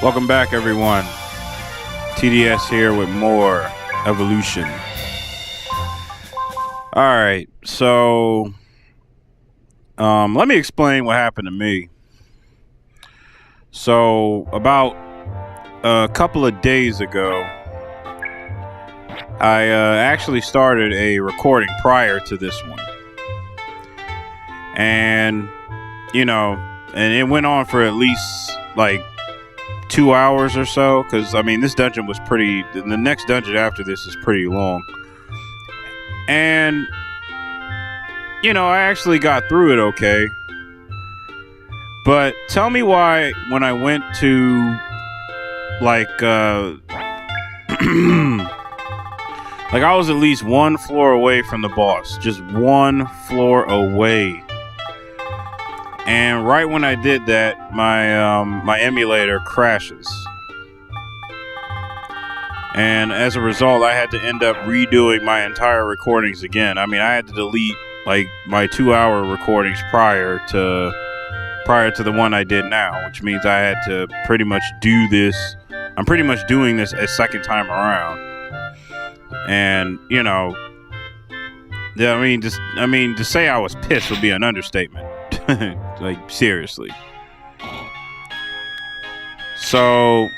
Welcome back, everyone. TDS here with more Evolution. All right, so let me explain what happened to me. So about a couple of days ago, I actually started a recording prior to this one, and and it went on for at least like 2 hours or so, because I mean this dungeon was pretty. The next dungeon after this is pretty long, and I actually got through it okay. But tell me why when I went to like like I was at least one floor away from the boss, just one floor away. And right when I did that, my emulator crashes. And as a result, I had to end up redoing my entire recordings again. I mean, I had to delete like my 2-hour recordings prior to the one I did now, which means I had to pretty much do this. I'm pretty much doing this a second time around. And, to say I was pissed would be an understatement. Like, seriously. So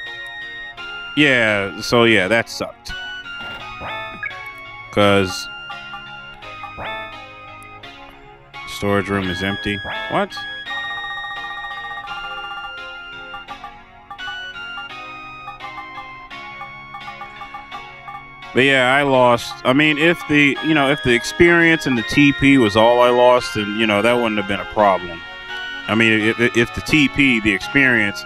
yeah, that sucked. Because storage room is empty. What? But yeah, I lost. I mean, if the experience and the TP was all I lost, then that wouldn't have been a problem. I mean, if the TP, the experience,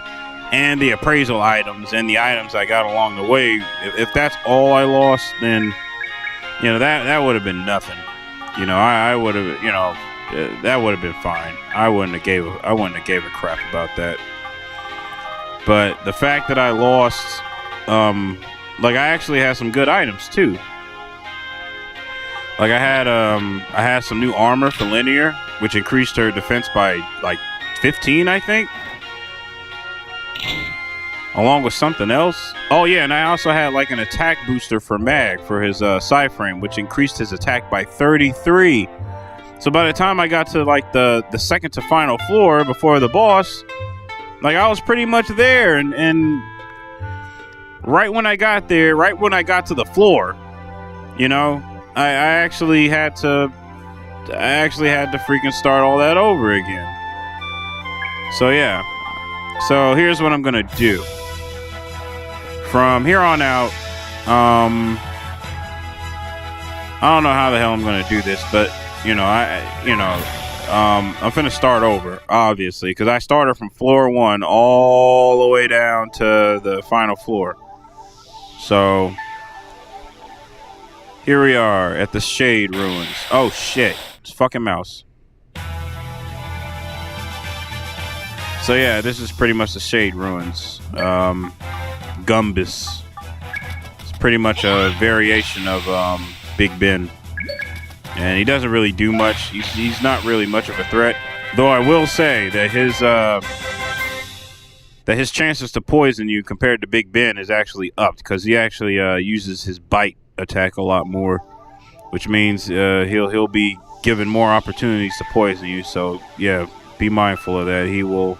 and the appraisal items and the items I got along the way, if that's all I lost, then that would have been nothing. I would have, that would have been fine. I wouldn't have gave a crap about that. But the fact that I lost, like I actually had some good items too. Like I had some new armor for Linear, which increased her defense by like 15, I think. Along with something else. Oh yeah, and I also had like an attack booster for Mag for his Psyframe, which increased his attack by 33. So by the time I got to like the second to final floor before the boss, like I was pretty much there, and right when I got there, right when I got to the floor, I actually had to freaking start all that over again. So yeah. So here's what I'm gonna do. From here on out, I don't know how the hell I'm gonna do this, but I'm finna start over, obviously, because I started from floor 1 all the way down to the final floor. So here we are at the Shade Ruins. Oh shit, it's fucking mouse. So yeah, this is pretty much the Shade Ruins. Gumbus. It's pretty much a variation of Big Ben. And he doesn't really do much. He's not really much of a threat. Though I will say that his chances to poison you compared to Big Ben is actually upped, because he actually uses his bite attack a lot more, which means he'll be given more opportunities to poison you. So yeah, be mindful of that. He will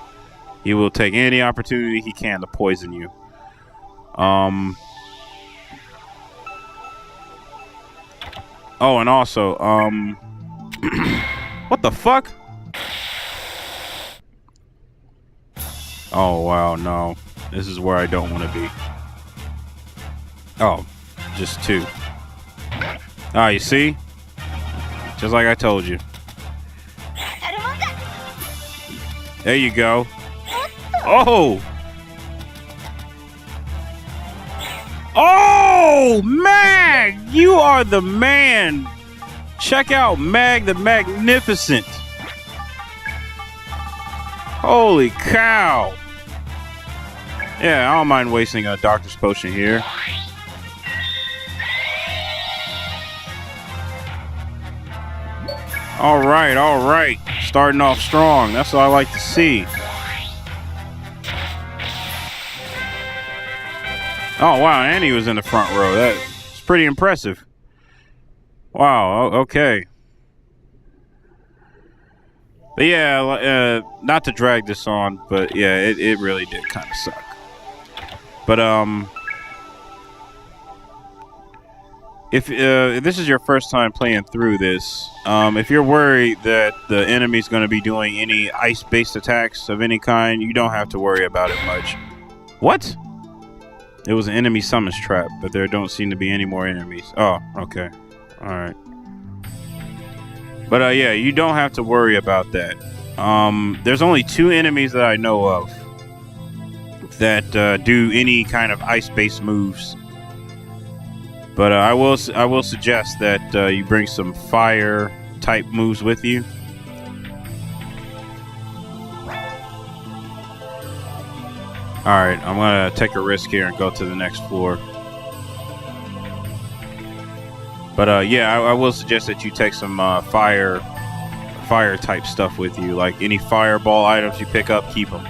take any opportunity he can to poison you. Oh, and also, what the fuck? Oh, wow, no. This is where I don't want to be. Oh, just 2. Ah, you see? Just like I told you. There you go. Oh! Oh, Mag! You are the man! Check out Mag the Magnificent. Holy cow. Yeah, I don't mind wasting a doctor's potion here. All right. Starting off strong. That's what I like to see. Oh, wow, and he was in the front row. That's pretty impressive. Wow, okay. But yeah, not to drag this on, but yeah, it really did kind of suck. But if this is your first time playing through this, if you're worried that the enemy's going to be doing any ice-based attacks of any kind, you don't have to worry about it much. What? It was an enemy summons trap, but there don't seem to be any more enemies. Oh, okay. All right. But yeah, you don't have to worry about that. There's only 2 enemies that I know of that do any kind of ice-based moves. But I will suggest that you bring some fire type moves with you. All right, I'm gonna take a risk here and go to the next floor. But yeah, I will suggest that you take some fire type stuff with you. Like any fireball items you pick up, keep them.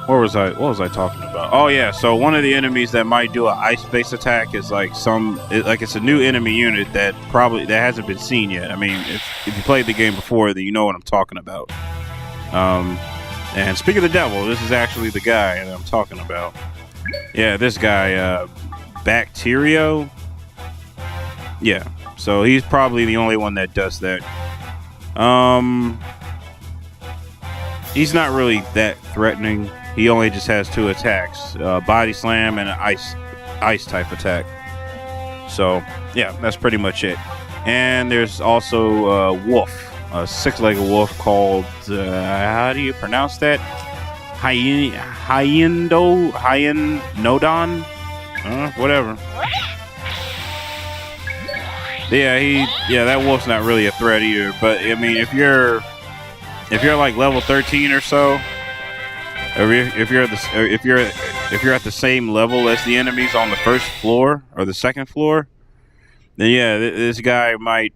What was I talking about? Oh yeah, so one of the enemies that might do an ice-based attack is like it's a new enemy unit that hasn't been seen yet. I mean, if you played the game before, then you know what I'm talking about. And speak of the devil, this is actually the guy that I'm talking about. Yeah, this guy, Bacterio. Yeah, so he's probably the only one that does that. He's not really that threatening. He only just has 2 attacks, body slam and an ice type attack. So yeah, that's pretty much it. And there's also wolf, a 6-legged wolf called how do you pronounce that? Hyenodon? Whatever. Yeah, that wolf's not really a threat either. But I mean, if you're like level 13 or so, or if you're at the same level as the enemies on the first floor or the second floor, then yeah, this guy might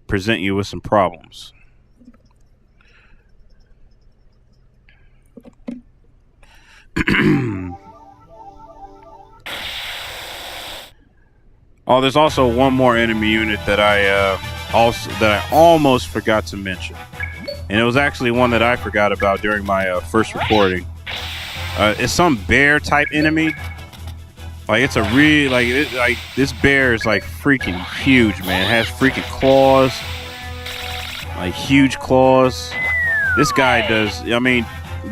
present you with some problems. Oh, there's also one more enemy unit that I almost forgot to mention. And it was actually one that I forgot about during my first recording. It's some bear type enemy. Like it's this bear is like freaking huge, man. It has freaking claws, like huge claws. This guy does. I mean,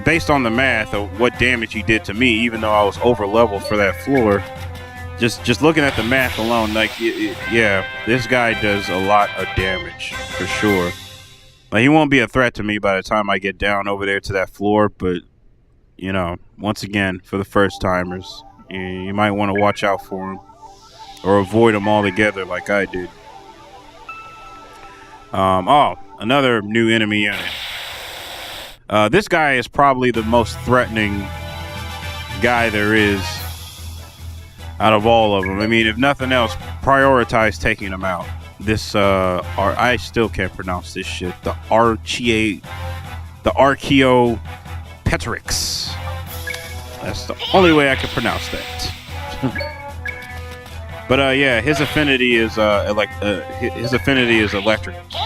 based on the math of what damage he did to me, even though I was over leveled for that floor, just looking at the math alone, like yeah, this guy does a lot of damage for sure. Like, he won't be a threat to me by the time I get down over there to that floor, but, you know, once again, for the first timers, you might want to watch out for him or avoid him altogether like I did. Oh, another new enemy unit. This guy is probably the most threatening guy there is out of all of them. I mean, if nothing else, prioritize taking him out. This I still can't pronounce this shit. The Archaeopteryx. That's the only way I can pronounce that. But yeah, his affinity is electric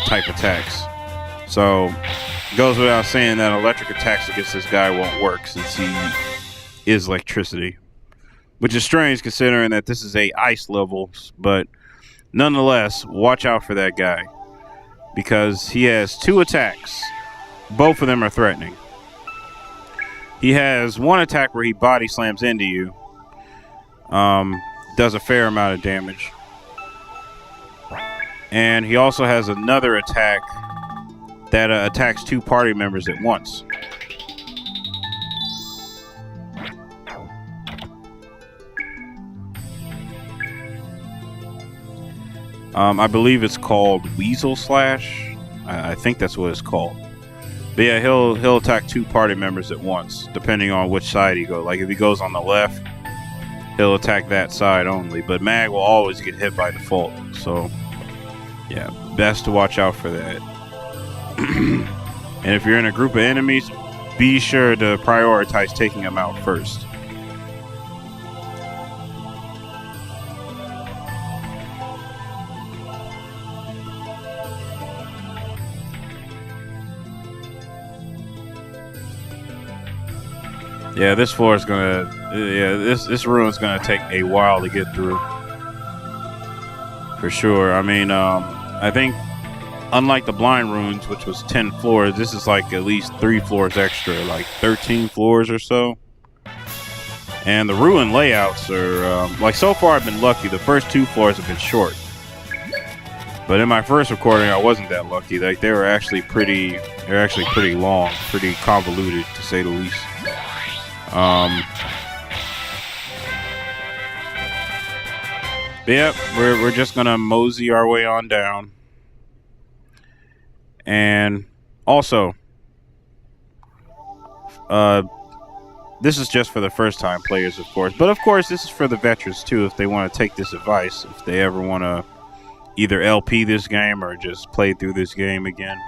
type attacks. So it goes without saying that electric attacks against this guy won't work since he is electricity, which is strange considering that this is a ice level, but nonetheless, watch out for that guy because he has 2 attacks. Both of them are threatening. He has one attack where he body slams into you. Does a fair amount of damage. And he also has another attack that attacks 2 party members at once. I believe it's called Weasel Slash. I think that's what it's called. But yeah, he'll attack 2 party members at once, depending on which side he goes. Like if he goes on the left, he'll attack that side only. But Mag will always get hit by default. So, yeah, best to watch out for that. And if you're in a group of enemies, be sure to prioritize taking them out first. Yeah, this floor is gonna. Yeah, this room is gonna take a while to get through, for sure. I mean, I think unlike the blind ruins, which was 10 floors, this is like at least 3 floors extra, like 13 floors or so. And the ruin layouts are like, so far I've been lucky. The first 2 floors have been short, but in my first recording, I wasn't that lucky. Like they were actually pretty. They're actually pretty long, pretty convoluted to say the least. Yep, we're just gonna mosey our way on down. And also, this is just for the first time players, of course, but of course this is for the veterans too, if they want to take this advice, if they ever want to either LP this game or just play through this game again.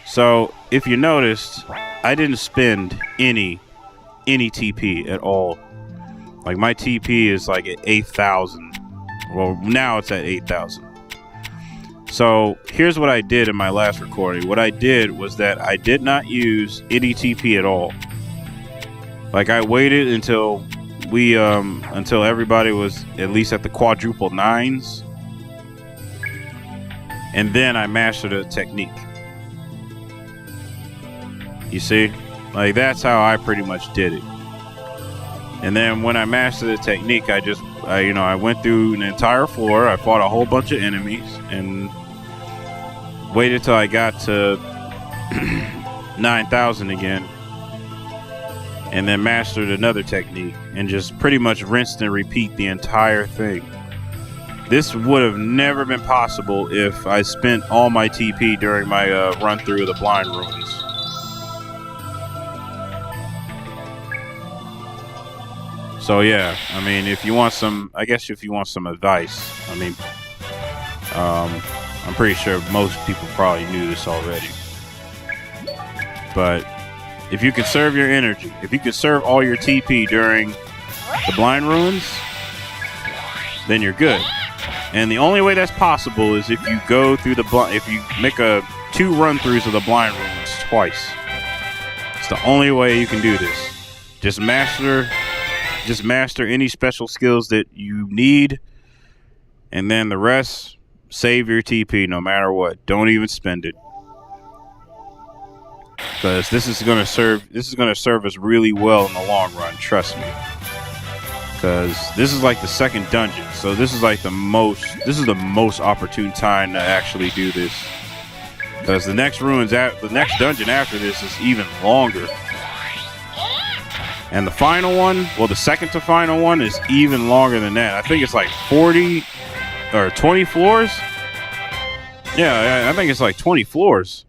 So if you noticed, I didn't spend any TP at all. Like my TP is like at 8,000. Well, now it's at 8,000. So here's what I did in my last recording. What I did was that I did not use any TP at all. Like I waited until until everybody was at least at the quadruple 9s, and then I mastered a technique. You see? Like that's how I pretty much did it. And then when I mastered the technique, I went through an entire floor. I fought a whole bunch of enemies and waited till I got to 9,000 again, and then mastered another technique and just pretty much rinsed and repeat the entire thing. This would have never been possible if I spent all my TP during my run through of the blind ruins. So yeah, I mean, if you want some advice, I mean, I'm pretty sure most people probably knew this already. But if you conserve your energy, if you conserve all your TP during the blind ruins, then you're good. And the only way that's possible is if you go through if you make 2 run-throughs of the blind ruins twice. It's the only way you can do this. Just master any special skills that you need, and then the rest, save your TP no matter what. Don't even spend it, because this is going to serve us really well in the long run. Trust me, because this is like the second dungeon, so this is the most opportune time to actually do this, because the next dungeon after this is even longer. And the final one, well, the second to final one is even longer than that. I think it's like 40 or 20 floors. Yeah, I think it's like 20 floors.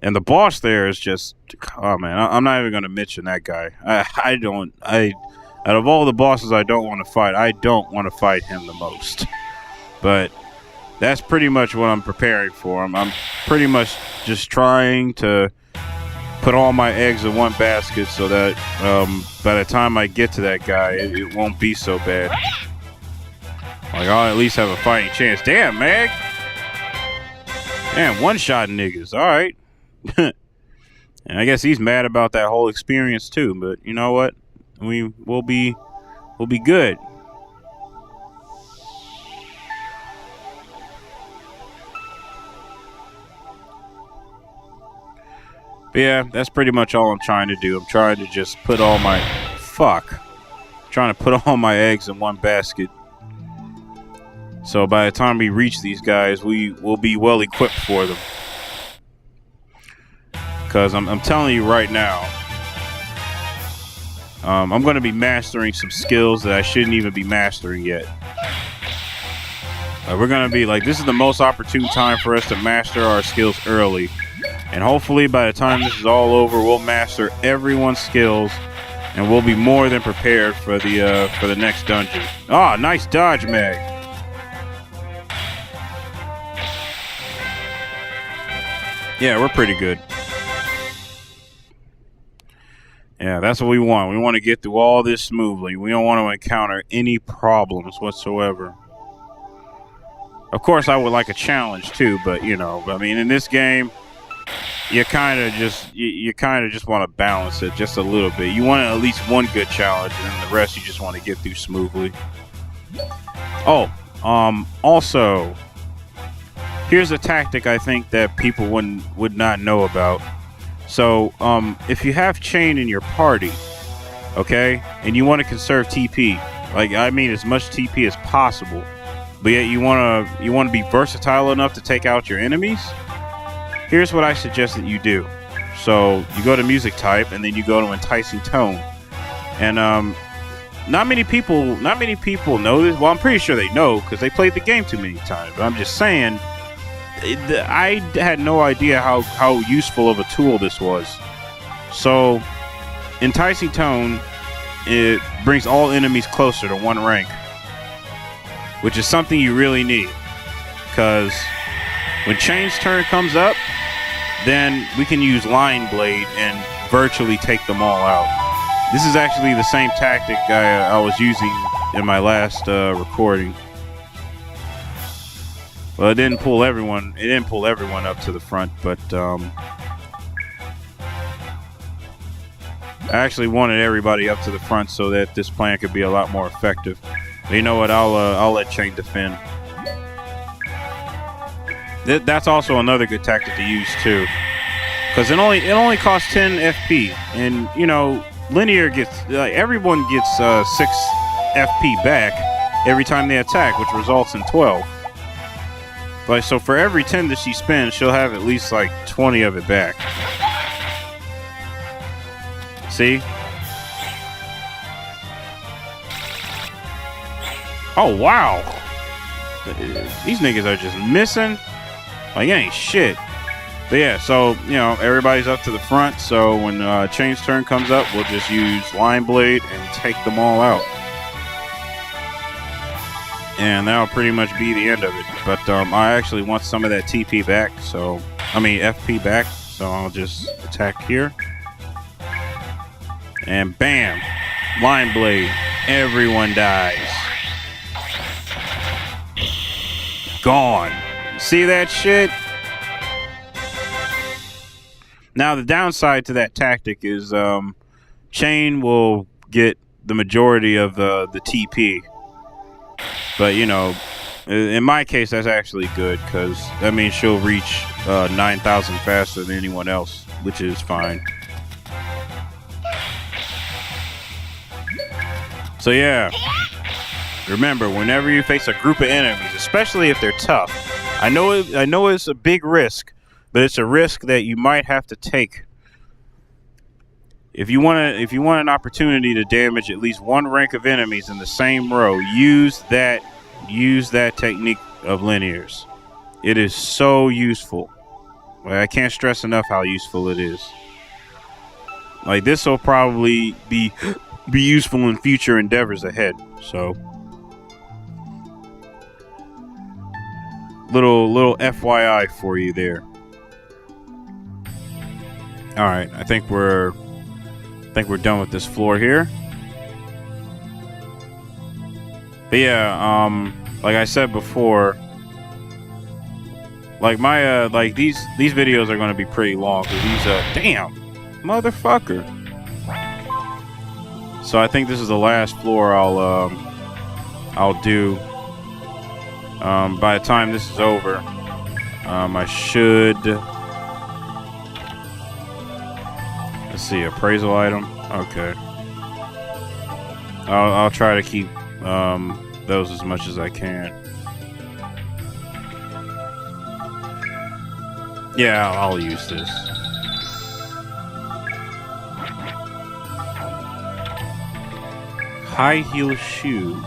And the boss there is just, oh man, I'm not even going to mention that guy. Out of all the bosses I don't want to fight, I don't want to fight him the most. But that's pretty much what I'm preparing for. I'm pretty much just trying to put all my eggs in one basket so that by the time I get to that guy, it won't be so bad. Like, I'll at least have a fighting chance. Damn, Mag! Damn, one-shot niggas. All right. And I guess he's mad about that whole experience too, but you know what? We'll be good. But yeah, that's pretty much all I'm trying to do. I'm trying to just put all my eggs in one basket. So by the time we reach these guys, we will be well equipped for them. Because I'm telling you right now, I'm going to be mastering some skills that I shouldn't even be mastering yet. We're going to be like, this is the most opportune time for us to master our skills early. And hopefully by the time this is all over, we'll master everyone's skills and we'll be more than prepared for the next dungeon. Ah, nice dodge, Meg. Yeah, we're pretty good. Yeah, that's what we want. We want to get through all this smoothly. We don't want to encounter any problems whatsoever. Of course, I would like a challenge too, but you know, I mean, in this game, you kind of just want to balance it just a little bit. You want at least one good challenge, and then the rest you just want to get through smoothly. Oh, also, here's a tactic I think that people would not know about. So, if you have Chain in your party, okay, and you want to conserve TP, like I mean as much TP as possible, but yet you want to be versatile enough to take out your enemies, here's what I suggest that you do. So you go to music type, and then you go to enticing tone, and not many people know this. Well, I'm pretty sure they know because they played the game too many times. But I'm just saying, I had no idea how useful of a tool this was. So enticing tone, it brings all enemies closer to 1 rank, which is something you really need, because when Chain's turn comes up, then we can use Line Blade and virtually take them all out. This is actually the same tactic I was using in my last recording. Well, it didn't pull everyone up to the front, but I actually wanted everybody up to the front so that this plan could be a lot more effective. But you know what? I'll let Chain defend. That's also another good tactic to use too, because it only costs 10 FP, and you know Linear gets everyone gets 6 FP back every time they attack, which results in 12. Like, so for every 10 that she spends, she'll have at least like 20 of it back. See? Oh, wow. These niggas are just missing. Like, it ain't shit. But yeah, so, you know, everybody's up to the front. So when Chain's turn comes up, we'll just use Line Blade and take them all out. And that'll pretty much be the end of it. But I actually want some of that TP back. So, I mean, FP back. So I'll just attack here. And bam. Line Blade. Everyone dies. Gone. See that shit? Now the downside to that tactic is Chain will get the majority of the TP. But you know, in my case that's actually good, because that means she'll reach 9,000 faster than anyone else, which is fine. So yeah, remember, whenever you face a group of enemies, especially if they're tough, I know it's a big risk, but it's a risk that you might have to take. If you want an opportunity to damage at least 1 rank of enemies in the same row, use that technique of Linear's. It is so useful. Like, I can't stress enough how useful it is. Like, this will probably be useful in future endeavors ahead. So, little FYI for you there. All right, I think we're done with this floor here. But yeah, like I said before, like my like these videos are going to be pretty long, because these damn motherfucker. So I think this is the last floor I'll do. By the time this is over, I should. Let's see, appraisal item. Okay. I'll try to keep those as much as I can. Yeah, I'll use this. High heel shoes.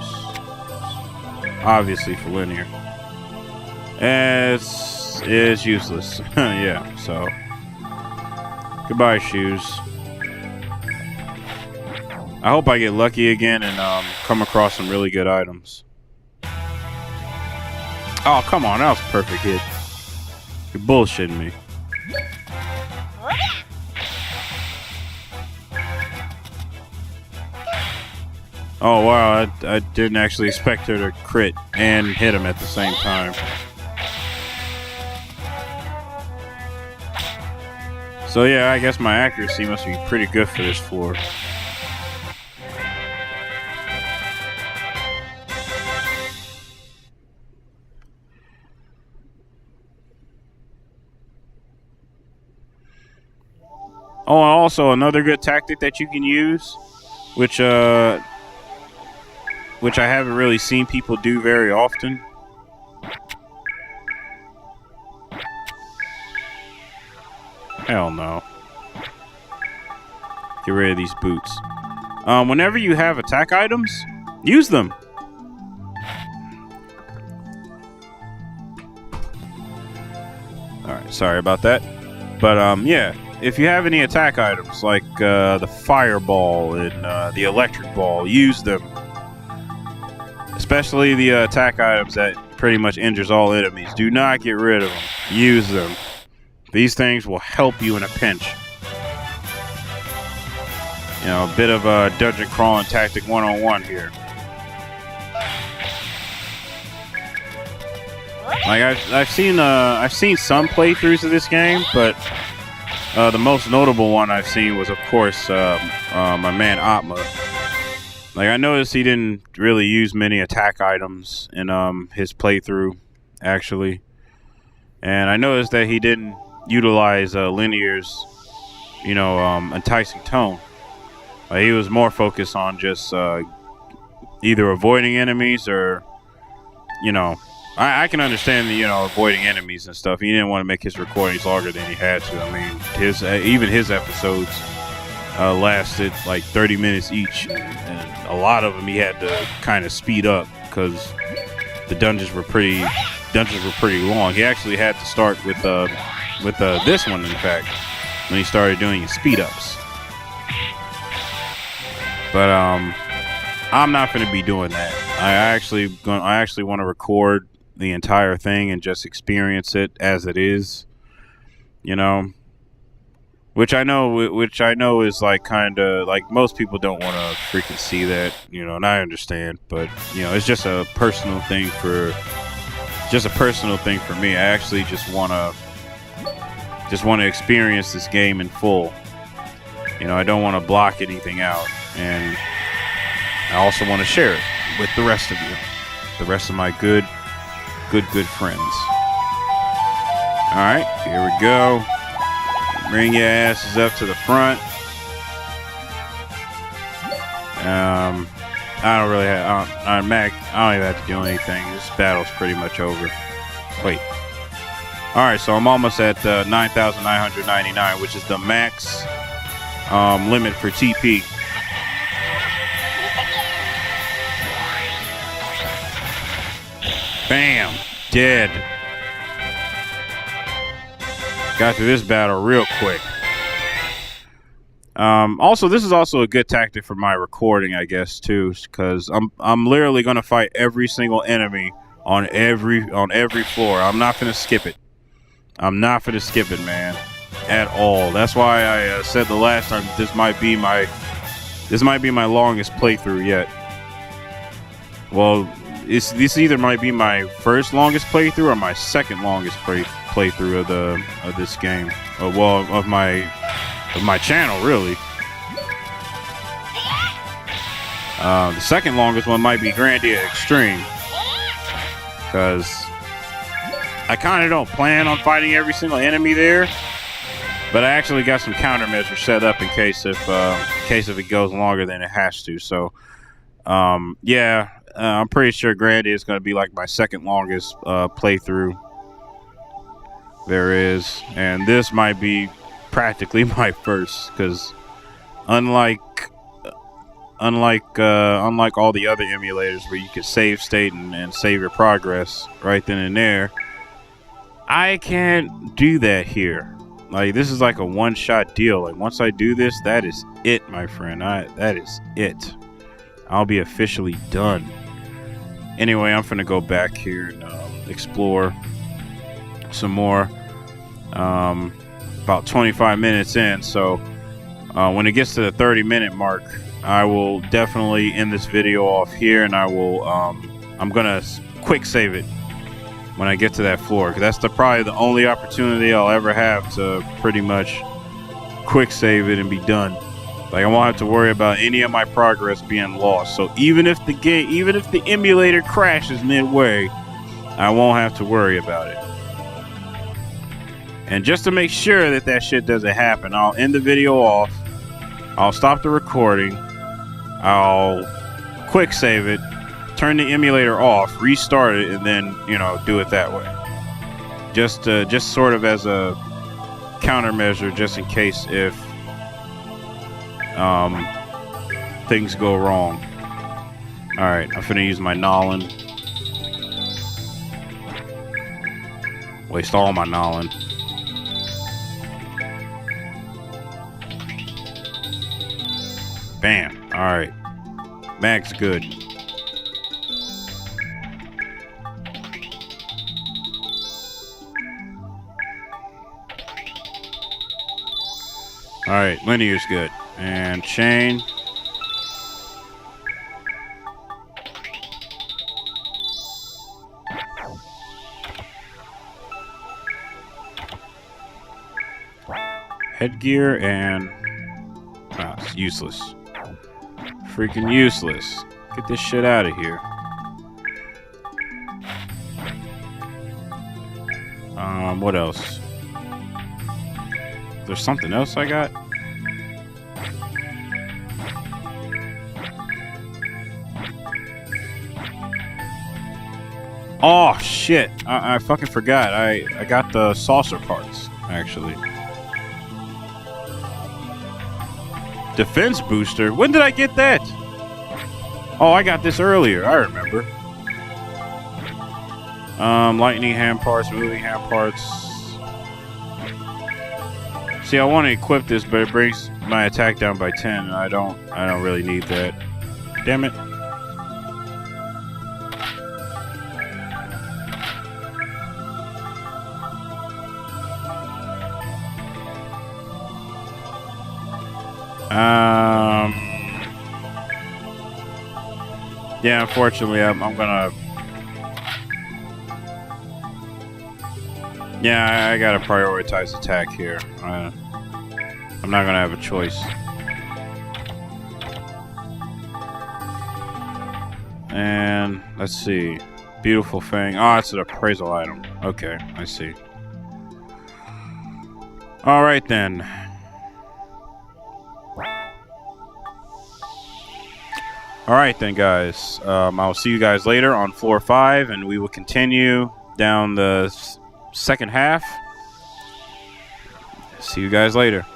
Obviously for Linear. It's useless. Yeah, so. Goodbye, shoes. I hope I get lucky again and come across some really good items. Oh, come on. That was a perfect hit. You're bullshitting me. Oh, wow. I didn't actually expect her to crit and hit him at the same time. So, yeah, I guess my accuracy must be pretty good for this floor. Oh, and also another good tactic that you can use, which I haven't really seen people do very often. Hell no. Get rid of these boots. Whenever you have attack items, use them. Alright, sorry about that. But, yeah. If you have any attack items, like the fireball and the electric ball, use them. Especially the attack items that pretty much injures all enemies. Do not get rid of them. Use them. These things will help you in a pinch. You know, a bit of a dungeon crawling tactic 101 here. Like I've seen some playthroughs of this game, but the most notable one I've seen was, of course, my man Atma. Like, I noticed he didn't really use many attack items in his playthrough, actually. And I noticed that he didn't utilize Linear's, you know, enticing tone. He was more focused on just either avoiding enemies or, you know, I can understand the, you know, avoiding enemies and stuff. He didn't want to make his recordings longer than he had to. I mean, even his episodes lasted like 30 minutes each, and a lot of them he had to kind of speed up because the dungeons were pretty long. He actually had to start with this one, in fact, when he started doing his speed ups. But I'm not going to be doing that. I actually want to record the entire thing and just experience it as it is, you know, which I know is like kind of like most people don't want to freaking see that, you know, and I understand, but you know, it's just a personal thing for me. I actually just want to experience this game in full. You know, I don't want to block anything out, and I also want to share it with the rest of you, the rest of my good friends. Alright, here we go. Bring your asses up to the front. I don't really have Mac, I don't even have to do anything. This battle's pretty much over. Wait. Alright, so I'm almost at 9,999, which is the max limit for TP. Bam! Dead. Got through this battle real quick. Also, this is also a good tactic for my recording, I guess, too, because I'm literally gonna fight every single enemy on every floor. I'm not gonna skip it. I'm not gonna skip it, man, at all. That's why I said the last time this might be my longest playthrough yet. Well, this either might be my first longest playthrough or my second longest playthrough of this game. Of my channel, really. The second longest one might be Grandia Extreme, because I kind of don't plan on fighting every single enemy there, but I actually got some countermeasures set up in case if it goes longer than it has to. So, yeah. I'm pretty sure Grandia is going to be like my second longest playthrough there is, and this might be practically my first, because unlike all the other emulators where you can save state and save your progress right then and there, I can't do that here. Like, this is like a one-shot deal. Like, once I do this, that is it, my friend. That is it. I'll be officially done. Anyway, I'm finna go back here and explore some more. About 25 minutes in, so when it gets to the 30-minute mark, I will definitely end this video off here, and I will I'm gonna quick save it when I get to that floor, because that's probably the only opportunity I'll ever have to pretty much quick save it and be done. Like, I won't have to worry about any of my progress being lost. So even if the emulator crashes midway, I won't have to worry about it. And just to make sure that that shit doesn't happen, I'll end the video off. I'll stop the recording. I'll quick save it, turn the emulator off, restart it, and then, you know, do it that way. Just sort of as a countermeasure, just in case if things go wrong. All right, I'm finna use my Nolan. Waste all my Nolan. Bam. All right. Mag's good. All right, linear's good. And chain. Headgear and it's useless. Freaking useless. Get this shit out of here. What else? There's something else I got? Oh shit! I fucking forgot. I got the saucer parts, actually. Defense booster? When did I get that? Oh, I got this earlier. I remember. Lightning hand parts, moving hand parts. See, I want to equip this, but it brings my attack down by 10, and I don't really need that. Damn it. Yeah, unfortunately, I'm gonna... Yeah, I gotta prioritize attack here. I'm not gonna have a choice. And, let's see. Beautiful Fang. Oh, it's an appraisal item. Okay, I see. Alright then. Alright then, guys. I'll see you guys later on floor 5, and we will continue down the second half. See you guys later.